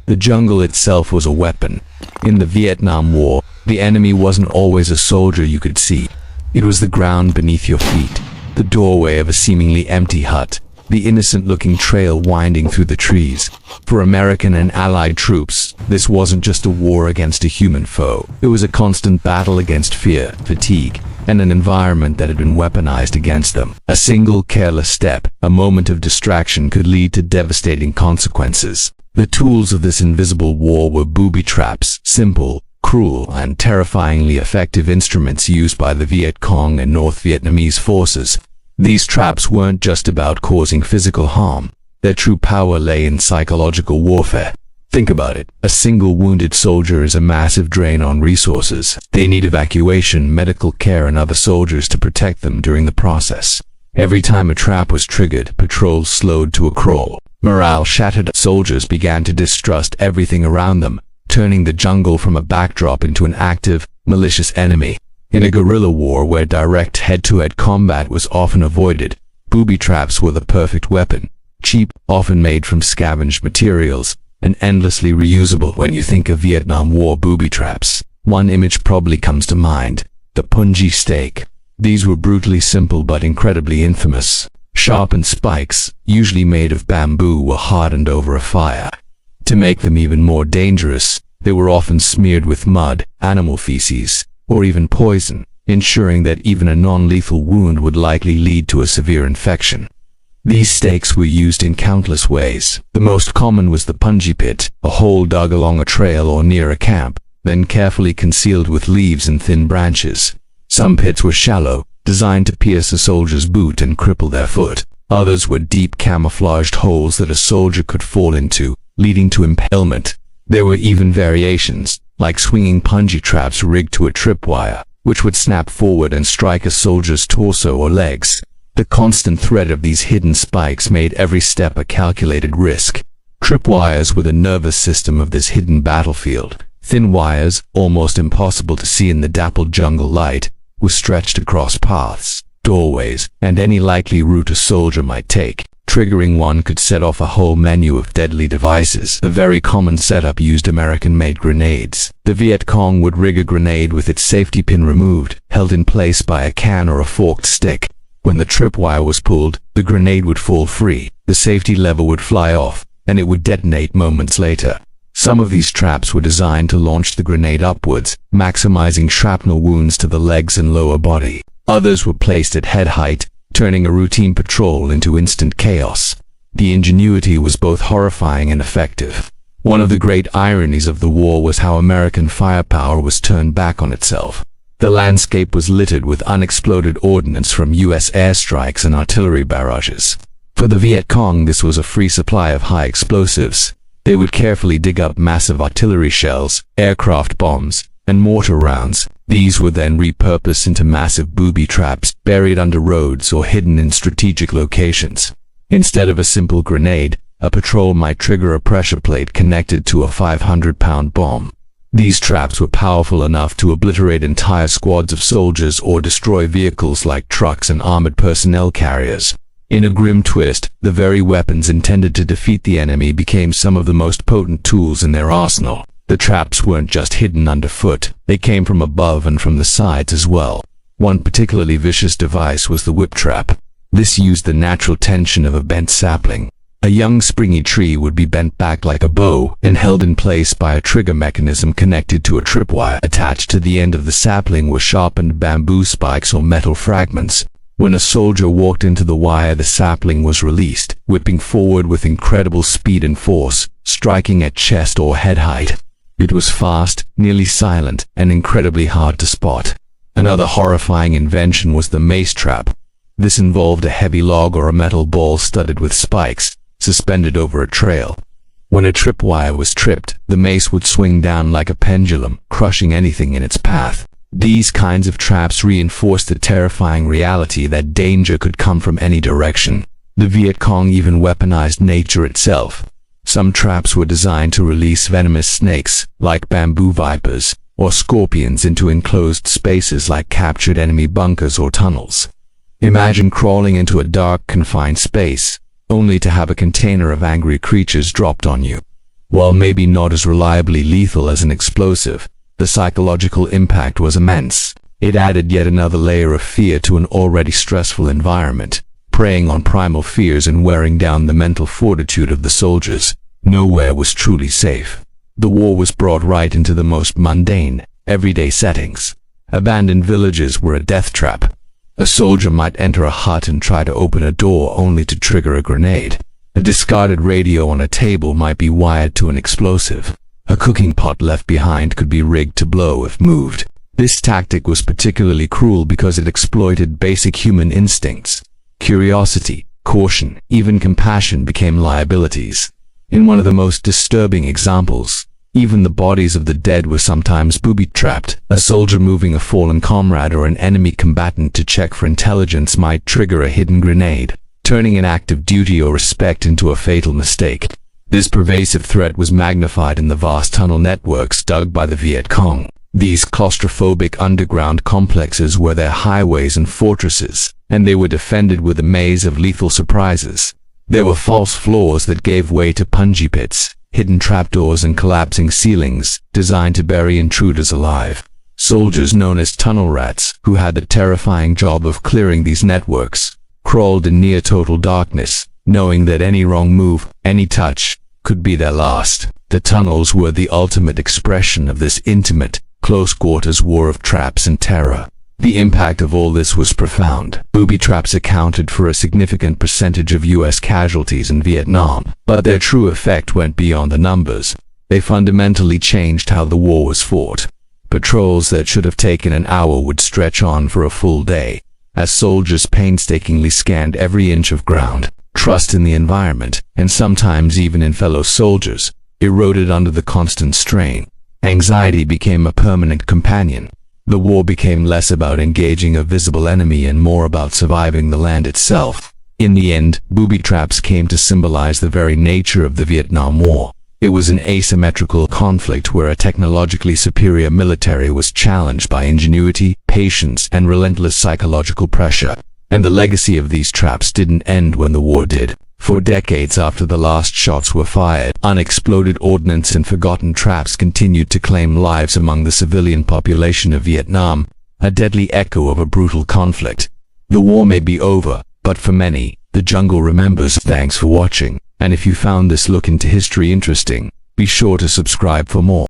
The jungle itself was a weapon. In the Vietnam War, the enemy wasn't always a soldier you could see. It was the ground beneath your feet, the doorway of a seemingly empty hut, the innocent-looking trail winding through the trees. For American and Allied troops, this wasn't just a war against a human foe. It was a constant battle against fear, fatigue, and an environment that had been weaponized against them. A single careless step, a moment of distraction could lead to devastating consequences. The tools of this invisible war were booby traps, simple, cruel, and terrifyingly effective instruments used by the Viet Cong and North Vietnamese forces. These traps weren't just about causing physical harm. Their true power lay in psychological warfare. Think about it. A single wounded soldier is a massive drain on resources. They need evacuation, medical care, and other soldiers to protect them during the process. Every time a trap was triggered, patrols slowed to a crawl. Morale shattered. Soldiers began to distrust everything around them, turning the jungle from a backdrop into an active, malicious enemy. In a guerrilla war where direct head-to-head combat was often avoided, booby traps were the perfect weapon. Cheap, often made from scavenged materials, and endlessly reusable. When you think of Vietnam War booby traps, one image probably comes to mind: the punji stake. These were brutally simple but incredibly infamous. Sharpened spikes, usually made of bamboo, were hardened over a fire. To make them even more dangerous, they were often smeared with mud, animal feces, or even poison, ensuring that even a non-lethal wound would likely lead to a severe infection. These stakes were used in countless ways. The most common was the punji pit, a hole dug along a trail or near a camp, then carefully concealed with leaves and thin branches. Some pits were shallow, designed to pierce a soldier's boot and cripple their foot. Others were deep camouflaged holes that a soldier could fall into, leading to impalement. There were even variations, like swinging punji traps rigged to a tripwire, which would snap forward and strike a soldier's torso or legs. The constant threat of these hidden spikes made every step a calculated risk. Tripwires were the nervous system of this hidden battlefield. Thin wires, almost impossible to see in the dappled jungle light, were stretched across paths, doorways, and any likely route a soldier might take. Triggering one could set off a whole menu of deadly devices. A very common setup used American-made grenades. The Viet Cong would rig a grenade with its safety pin removed, held in place by a can or a forked stick. When the tripwire was pulled, the grenade would fall free, the safety lever would fly off, and it would detonate moments later. Some of these traps were designed to launch the grenade upwards, maximizing shrapnel wounds to the legs and lower body. Others were placed at head height, turning a routine patrol into instant chaos. The ingenuity was both horrifying and effective. One of the great ironies of the war was how American firepower was turned back on itself. The landscape was littered with unexploded ordnance from U.S. airstrikes and artillery barrages. For the Viet Cong, this was a free supply of high explosives. They would carefully dig up massive artillery shells, aircraft bombs, and mortar rounds. These were then repurposed into massive booby traps, buried under roads or hidden in strategic locations. Instead of a simple grenade, a patrol might trigger a pressure plate connected to a 500-pound bomb. These traps were powerful enough to obliterate entire squads of soldiers or destroy vehicles like trucks and armored personnel carriers. In a grim twist, the very weapons intended to defeat the enemy became some of the most potent tools in their arsenal. The traps weren't just hidden underfoot, they came from above and from the sides as well. One particularly vicious device was the whip trap. This used the natural tension of a bent sapling. A young springy tree would be bent back like a bow and held in place by a trigger mechanism connected to a tripwire. Attached to the end of the sapling were sharpened bamboo spikes or metal fragments. When a soldier walked into the wire, the sapling was released, whipping forward with incredible speed and force, striking at chest or head height. It was fast, nearly silent, and incredibly hard to spot. Another horrifying invention was the mace trap. This involved a heavy log or a metal ball studded with spikes, suspended over a trail. When a tripwire was tripped, the mace would swing down like a pendulum, crushing anything in its path. These kinds of traps reinforced the terrifying reality that danger could come from any direction. The Viet Cong even weaponized nature itself. Some traps were designed to release venomous snakes, like bamboo vipers, or scorpions into enclosed spaces like captured enemy bunkers or tunnels. Imagine crawling into a dark, confined space, only to have a container of angry creatures dropped on you. While maybe not as reliably lethal as an explosive, the psychological impact was immense. It added yet another layer of fear to an already stressful environment, preying on primal fears and wearing down the mental fortitude of the soldiers. Nowhere was truly safe. The war was brought right into the most mundane, everyday settings. Abandoned villages were a death trap. A soldier might enter a hut and try to open a door only to trigger a grenade. A discarded radio on a table might be wired to an explosive. A cooking pot left behind could be rigged to blow if moved. This tactic was particularly cruel because it exploited basic human instincts. Curiosity, caution, even compassion became liabilities. In one of the most disturbing examples, even the bodies of the dead were sometimes booby-trapped. A soldier moving a fallen comrade or an enemy combatant to check for intelligence might trigger a hidden grenade, turning an act of duty or respect into a fatal mistake. This pervasive threat was magnified in the vast tunnel networks dug by the Viet Cong. These claustrophobic underground complexes were their highways and fortresses, and they were defended with a maze of lethal surprises. There were false floors that gave way to punji pits, hidden trapdoors and collapsing ceilings, designed to bury intruders alive. Soldiers known as tunnel rats, who had the terrifying job of clearing these networks, crawled in near total darkness, knowing that any wrong move, any touch, could be their last. The tunnels were the ultimate expression of this intimate, close-quarters war of traps and terror. The impact of all this was profound. Booby traps accounted for a significant percentage of U.S. casualties in Vietnam, but their true effect went beyond the numbers. They fundamentally changed how the war was fought. Patrols that should have taken an hour would stretch on for a full day, as soldiers painstakingly scanned every inch of ground. Trust in the environment, and sometimes even in fellow soldiers, eroded under the constant strain. Anxiety became a permanent companion. The war became less about engaging a visible enemy and more about surviving the land itself. In the end, booby traps came to symbolize the very nature of the Vietnam War. It was an asymmetrical conflict where a technologically superior military was challenged by ingenuity, patience, and relentless psychological pressure. And the legacy of these traps didn't end when the war did. For decades after the last shots were fired, unexploded ordnance and forgotten traps continued to claim lives among the civilian population of Vietnam, a deadly echo of a brutal conflict. The war may be over, but for many, the jungle remembers. Thanks for watching, and if you found this look into history interesting, be sure to subscribe for more.